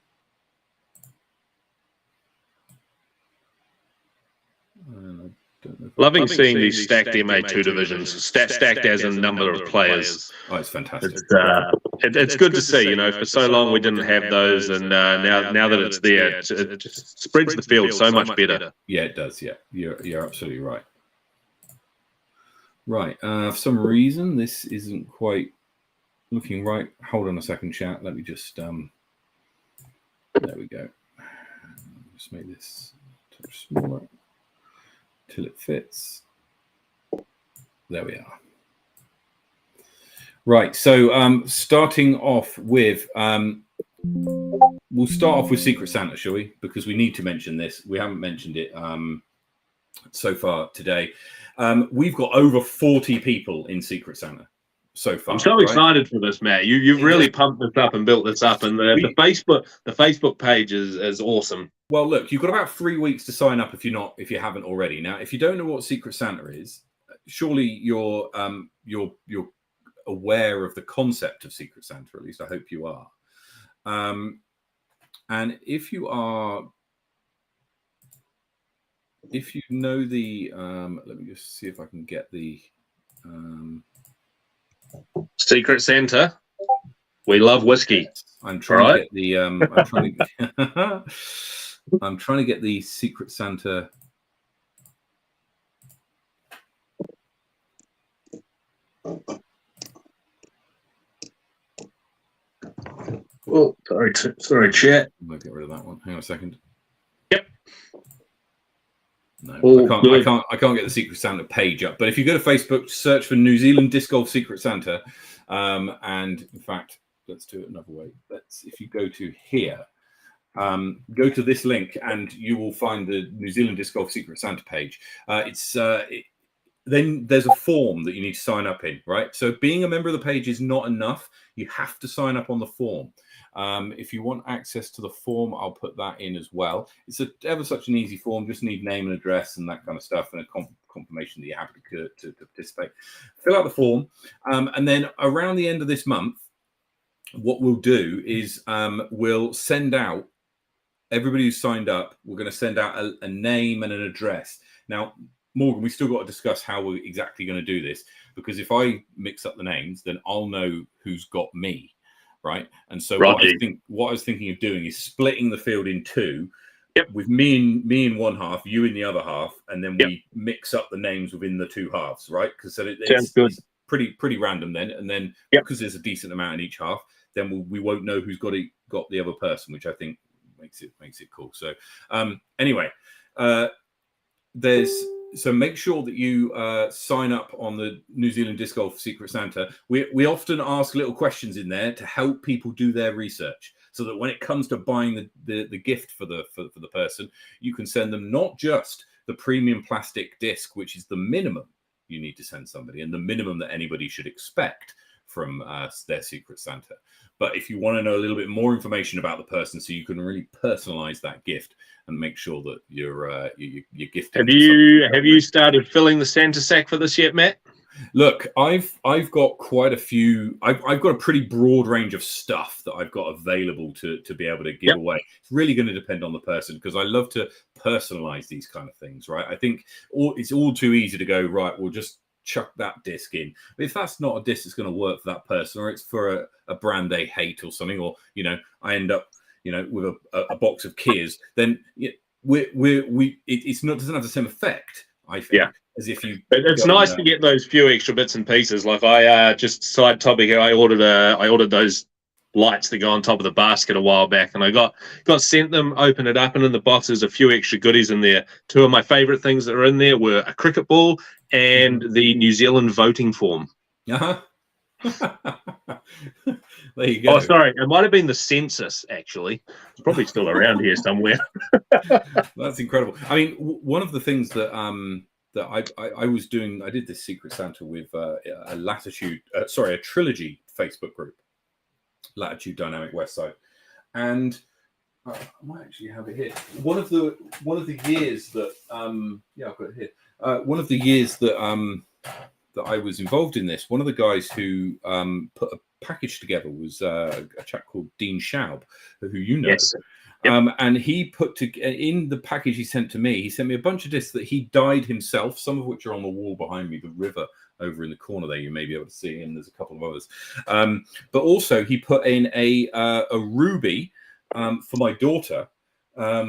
S2: Loving seeing these stacked MA2 divisions, stacked as in number of players.
S1: Oh, it's fantastic.
S2: It's good to see. For so long we didn't have those, and now that it's there, it just spreads the field so much better.
S1: Yeah, it does. Yeah, you're absolutely right. Right. For some reason, this isn't quite looking right. Hold on a second, chat. Let me just. There we go. Just make this touch smaller till it fits. There we are. Right. So, starting off with, we'll start off with Secret Santa, shall we? Because we need to mention this. We haven't mentioned it so far today. We've got over 40 people in Secret Santa so far.
S2: I'm so excited for this, Matt. You've really pumped this up and built this up, and the Facebook page is awesome.
S1: Well, look, you've got about 3 weeks to sign up if you haven't already. Now, if you don't know what Secret Santa is, surely you're aware of the concept of Secret Santa. At least I hope you are. And if you know the, let me just see if I can get the
S2: Secret Santa. We love whiskey.
S1: I'm trying to get the. I'm trying to get the Secret Santa.
S2: Oh, sorry, chat.
S1: I'm gonna get rid of that one. Hang on a second.
S2: Yep.
S1: No, I can't get the Secret Santa page up. But if you go to Facebook, search for New Zealand Disc Golf Secret Santa, and in fact, let's do it another way. If you go to here, go to this link, and you will find the New Zealand Disc Golf Secret Santa page. Then there's a form that you need to sign up in, right? So being a member of the page is not enough. You have to sign up on the form. If you want access to the form, I'll put that in as well. It's ever such an easy form. Just need name and address and that kind of stuff, and a confirmation that you're happy to participate. Fill out the form, and then around the end of this month, what we'll do is we'll send out everybody who's signed up. We're going to send out a name and an address. Now, Morgan, we still got to discuss how we're exactly going to do this, because if I mix up the names, then I'll know who's got me, right? And so what I was thinking of doing is splitting the field in two, with me in one half, you in the other half, and then we mix up the names within the two halves, right? Because it's pretty random then, and then because there's a decent amount in each half, then we won't know who's got the other person, which I think makes it cool. So anyway, So make sure that you sign up on the New Zealand Disc Golf Secret Santa. We often ask little questions in there to help people do their research, so that when it comes to buying the gift for the person, you can send them not just the premium plastic disc, which is the minimum you need to send somebody and the minimum that anybody should expect from their Secret Santa. But if you want to know a little bit more information about the person, so you can really personalize that gift and make sure that you're gifting.
S2: Have you started filling the Santa sack for this yet, Matt?
S1: Look, I've got quite a few. I've got a pretty broad range of stuff that I've got available to be able to give away. It's really going to depend on the person, because I love to personalize these kind of things, right? I think it's all too easy to go, right, we'll just chuck that disc in. But if that's not a disc that's going to work for that person, or it's for a brand they hate or something, or I end up with a box of Kias, then it's not, doesn't have the same effect, I think. As if you.
S2: It's nice to get those few extra bits and pieces. Like I just side topic, I ordered those lights that go on top of the basket a while back, and I got sent them, open it up, and in the box there's a few extra goodies in there. Two of my favorite things that are in there were a cricket ball and the New Zealand voting form.
S1: There you go.
S2: Oh, sorry, it might have been the census, actually. It's probably still around here somewhere.
S1: That's incredible. I mean, one of the things that I was doing, I did this Secret Santa with a Trilogy Facebook group, Latitude Dynamic Westside, and I might actually have it here. One of the years that I've got it here. One of the years that I was involved in this, one of the guys who put a package together was a chap called Dean Schaub, who you know.
S2: Yes.
S1: And he put in the package he sent to me, he sent me a bunch of discs that he dyed himself, some of which are on the wall behind me, the river over in the corner there, you may be able to see, and there's a couple of others. But also he put in a ruby for my daughter,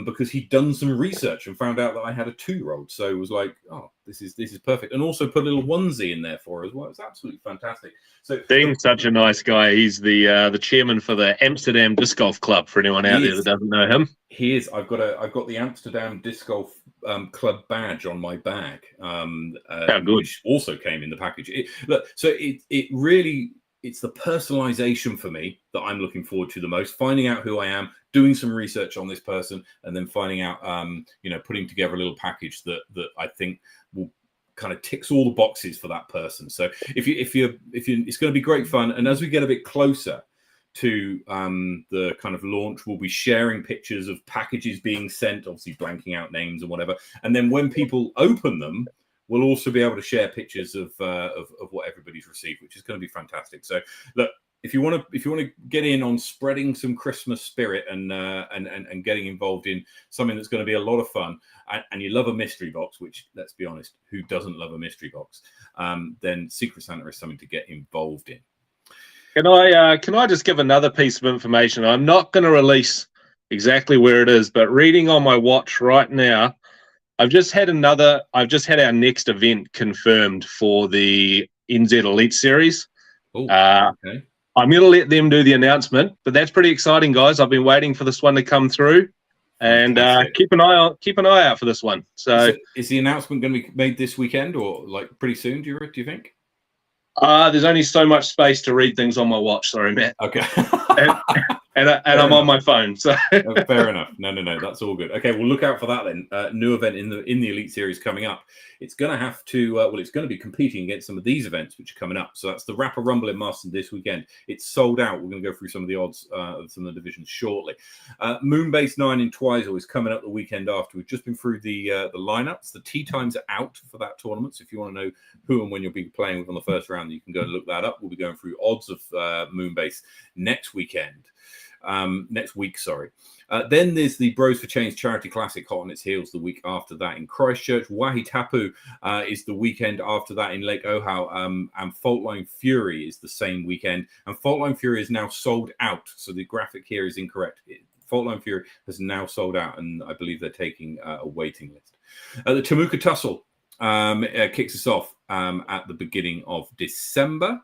S1: because he'd done some research and found out that I had a 2-year-old. So it was like, oh, this is perfect. And also put a little onesie in there for her as well. It's absolutely fantastic. So
S2: Dean's such a nice guy. He's the chairman for the Amsterdam Disc Golf Club, for anyone out there that doesn't know him.
S1: He is. I've got the Amsterdam Disc Golf Club badge on my bag, which also came in the package. It really, it's the personalization for me that I'm looking forward to the most. Finding out who I am, doing some research on this person, and then finding out, putting together a little package that I think will kind of ticks all the boxes for that person. So if you, it's going to be great fun. And as we get a bit closer to the kind of launch, we'll be sharing pictures of packages being sent, obviously blanking out names and whatever. And then when people open them, we'll also be able to share pictures of what everybody's received, which is going to be fantastic. So look, if you want to get in on spreading some Christmas spirit and getting involved in something that's going to be a lot of fun, and you love a mystery box, which, let's be honest, who doesn't love a mystery box? Then Secret Santa is something to get involved in.
S2: Can I just give another piece of information? I'm not going to release exactly where it is, but reading on my watch right now, I've just had our next event confirmed for the NZ Elite Series.
S1: Okay.
S2: I'm going to let them do the announcement, but that's pretty exciting, guys. I've been waiting for this one to come through, and keep an eye out for this one. So,
S1: is the announcement going to be made this weekend or like pretty soon? Do you think?
S2: There's only so much space to read things on my watch. Sorry, Matt.
S1: Okay.
S2: and I'm on my phone. So
S1: fair enough. No, that's all good. Okay, we'll look out for that then. New event in the Elite Series coming up. It's going to have to. It's going to be competing against some of these events which are coming up. So that's the Rapa Rumble in Marston this weekend. It's sold out. We're going to go through some of the odds of some of the divisions shortly. Moonbase 9 in Twizel is coming up the weekend after. We've just been through the lineups. The tee times are out for that tournament. So if you want to know who and when you'll be playing with on the first round, you can go and look that up. We'll be going through odds of Moonbase next week. Then there's the Bros for Change Charity Classic hot on its heels the week after that in Christchurch. Wahitapu is the weekend after that in Lake Ohau, and Faultline Fury is the same weekend. And Faultline Fury is now sold out, so the graphic here is incorrect. Faultline Fury has now sold out, and I believe they're taking a waiting list. The Temuka Tussle kicks us off at the beginning of December.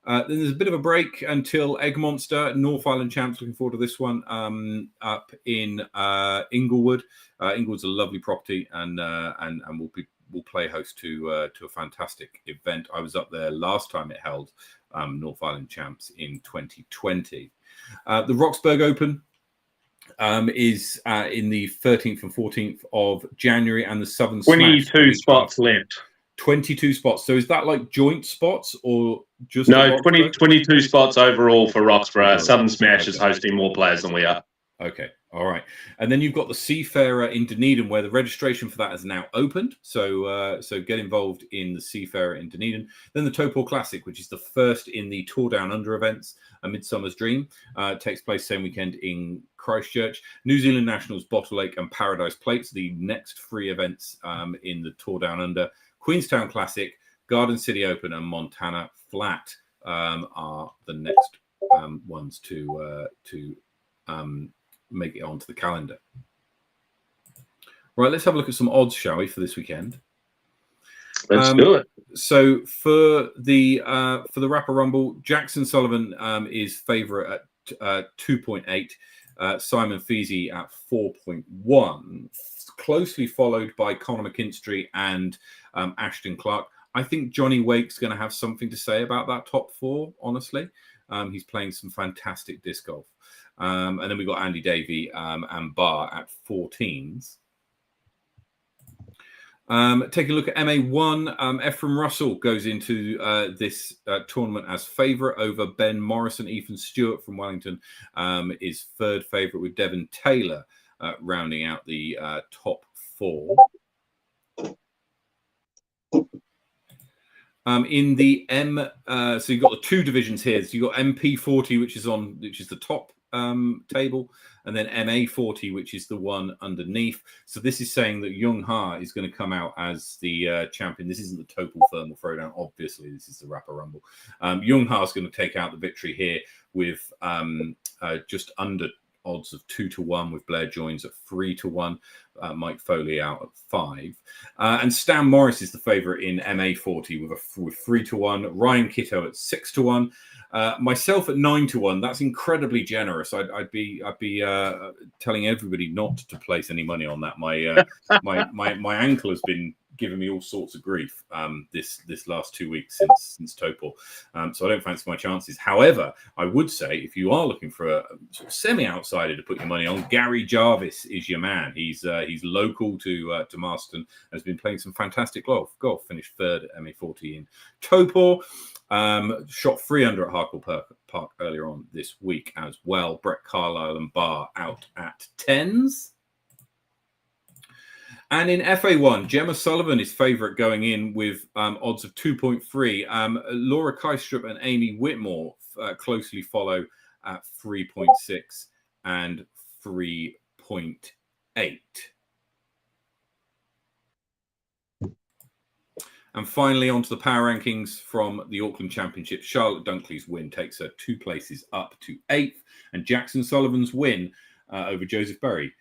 S1: Then there's a bit of a break until Egg Monster. North Island Champs, looking forward to this one up in Inglewood. Inglewood's a lovely property, and we'll play host to a fantastic event. I was up there last time it held North Island Champs in 2020. The Roxburgh Open is in the 13th and 14th of January, and the Southern
S2: 22 spots left.
S1: 22 spots. So is that like joint spots or just...
S2: No, 22 spots overall for Roxburgh. Southern Smash is hosting more players than we are.
S1: Okay. All right. And then you've got the Seafarer in Dunedin, where the registration for that is now opened. So get involved in the Seafarer in Dunedin. Then the Topor Classic, which is the first in the Tour Down Under events, A Midsummer's Dream, takes place same weekend in Christchurch. New Zealand Nationals, Bottle Lake and Paradise Plates, the next 3 events in the Tour Down Under. Queenstown Classic, Garden City Open, and Montana Flat are the next ones to make it onto the calendar. Right, let's have a look at some odds, shall we, for this weekend?
S2: Let's do it.
S1: So for the Rapa Rumble, Jackson Sullivan is favourite at 2.8. Simon Feasy at 4.1. Closely followed by Conor McKinstry and Ashton Clark. I think Johnny Wake's going to have something to say about that top 4, honestly. He's playing some fantastic disc golf. And then we've got Andy Davey and Barr at 14s. Taking a look at MA1, Ephraim Russell goes into this tournament as favourite over Ben Morrison. Ethan Stewart from Wellington is third favourite, with Devon Taylor rounding out the top 4. In the so you've got the 2 divisions here. So you've got MP40, which is the top table, and then MA40, which is the one underneath. So this is saying that Young Ha is going to come out as the champion. This isn't the Topol Thermal Throwdown. Obviously, this is the Rapa Rumble. Young Ha is going to take out the victory here with just under odds of 2-1, with Blair Joins at 3-1, Mike Foley out at 5, and Stan Morris is the favourite in MA40 with 3-1, Ryan Kitto at 6-1, myself at 9-1. That's incredibly generous. I'd be telling everybody not to place any money on that. My ankle has been giving me all sorts of grief this last 2 weeks since Topol, so I don't fancy my chances. However, I would say if you are looking for a sort of semi-outsider to put your money on, Gary Jarvis is your man. He's local to Marston, has been playing some fantastic golf. Finished third at MA40 in Topol, shot 3 under at Harkle Park earlier on this week as well. Brett Carlisle and Barr out at 10s. And in FA1, Gemma Sullivan is favourite going in with odds of 2.3. Laura Kaistrup and Amy Whitmore closely follow at 3.6 and 3.8. And finally, onto the power rankings from the Auckland Championship. Charlotte Dunkley's win takes her 2 places up to 8th, and Jackson Sullivan's win over Joseph Berry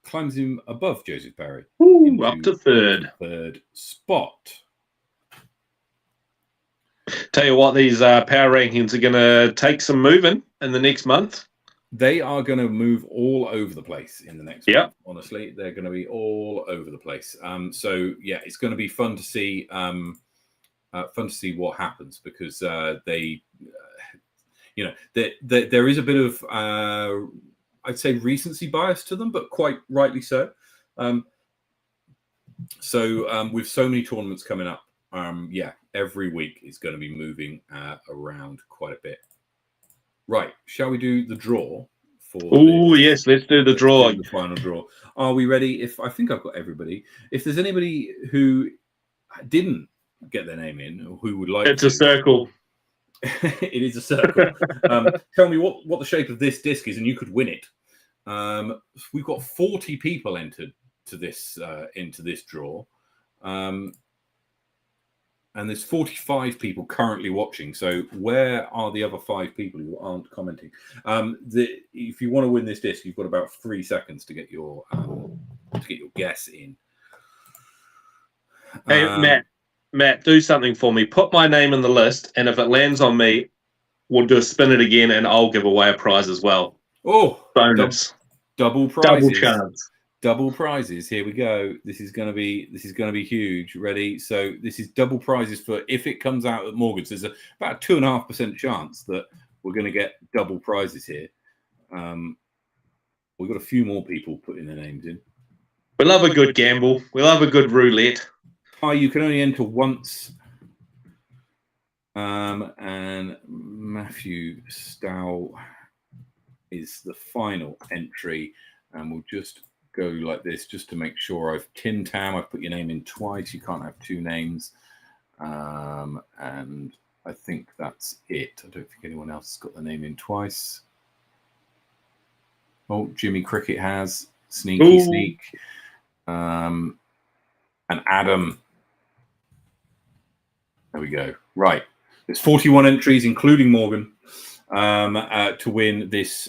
S1: climbs him above Joseph Berry.
S2: Ooh, up to
S1: third spot.
S2: Tell you what, these power rankings are going to take some moving in the next month.
S1: They are going to move all over the place in the next month. Honestly, they're going to be all over the place. So yeah, it's going to be fun to see. Fun to see what happens, because there is a bit of I'd say recency bias to them, but quite rightly so. With so many tournaments coming up, every week is going to be moving around quite a bit. Right, shall we do the draw?
S2: Yes, let's do the draw.
S1: The final draw. Are we ready? I think I've got everybody. If there's anybody who didn't get their name in, or who would like
S2: it's a circle.
S1: It is a circle. Tell me what the shape of this disc is, and you could win it. We've got 40 people entered to this into this draw, and there's 45 people currently watching. So where are the other 5 people who aren't commenting? If you want to win this disc, you've got about 3 seconds to get your guess in.
S2: Hey, Matt, do something for me. Put my name in the list, and if it lands on me, we'll just spin it again, and I'll give away a prize as well.
S1: Oh,
S2: bonus!
S1: Double prizes.
S2: Double chance.
S1: Double prizes. Here we go. This is going to be huge. Ready? So this is double prizes for if it comes out at Morgan's. There's about a 2.5% chance that we're going to get double prizes here. We've got a few more people putting their names in.
S2: We love a good gamble. We love a good roulette.
S1: You can only enter once. And Matthew Stow is the final entry. And we'll just go like this just to make sure. Tim Tam, I've put your name in twice. You can't have 2 names. And I think that's it. I don't think anyone else has got the name in twice. Oh, Jimmy Cricket has. Sneak. And Adam. There we go. Right. There's 41 entries, including Morgan, to win this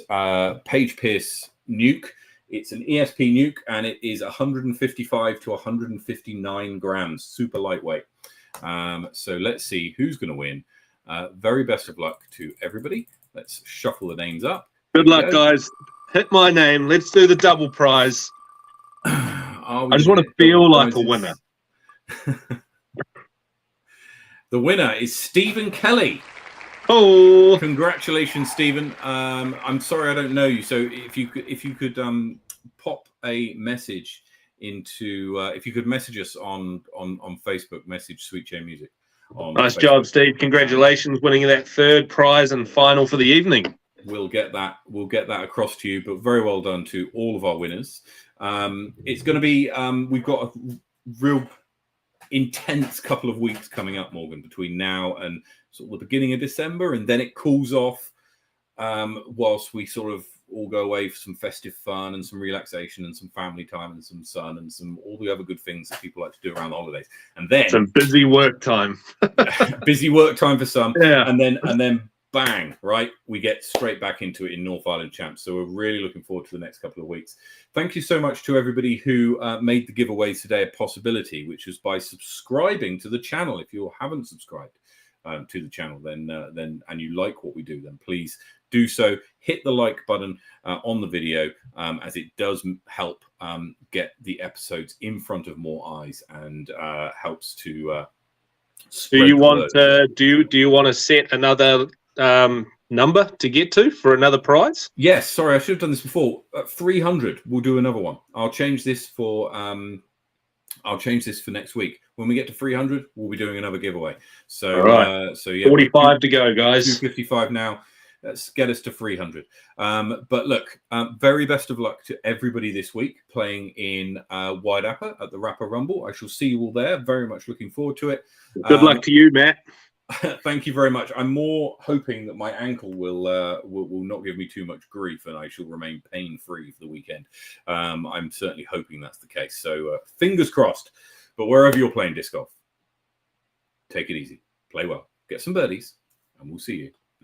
S1: Page Pierce nuke. It's an ESP nuke, and it is 155 to 159 grams, super lightweight. So let's see who's going to win. Very best of luck to everybody. Let's shuffle the names up.
S2: Good luck, guys. Hit my name. Let's do the double prize. I just want to feel like a winner.
S1: The winner is Stephen Kelly.
S2: Oh,
S1: congratulations, Stephen. I'm sorry I don't know you. So if you could pop a message into if you could message us on Facebook, message Sweet J Music.
S2: Nice job, Steve. Congratulations, winning that 3rd prize and final for the evening.
S1: We'll get that across to you. But very well done to all of our winners. It's going to be we've got a real intense couple of weeks coming up, Morgan, between now and sort of the beginning of December, and then it cools off whilst we sort of all go away for some festive fun and some relaxation and some family time and some sun and some all the other good things that people like to do around the holidays. And then
S2: some busy work time.
S1: busy work time for some.
S2: Yeah.
S1: And then bang, right? We get straight back into it in North Island Champs. So we're really looking forward to the next couple of weeks. Thank you so much to everybody who made the giveaways today a possibility, which was by subscribing to the channel. If you haven't subscribed to the channel, then and you like what we do, then please do so. Hit the like button on the video, as it does help get the episodes in front of more eyes and helps to spread
S2: Do you
S1: the
S2: want
S1: word.
S2: do you want to set another number to get to for another prize?
S1: Yes, sorry, I should have done this before. 300, we'll do another one. I'll change this for next week. When we get to 300, we'll be doing another giveaway. So,
S2: All right.
S1: so yeah,
S2: 45 to go, guys.
S1: 255 now. Let's get us to 300. But look, very best of luck to everybody this week playing in Wide Appa at the Rapa Rumble. I shall see you all there. Very much looking forward to it.
S2: Good luck to you, Matt.
S1: Thank you very much. I'm more hoping that my ankle will not give me too much grief and I shall remain pain-free for the weekend. I'm certainly hoping that's the case. So fingers crossed. But wherever you're playing disc golf, take it easy, play well, get some birdies, and we'll see you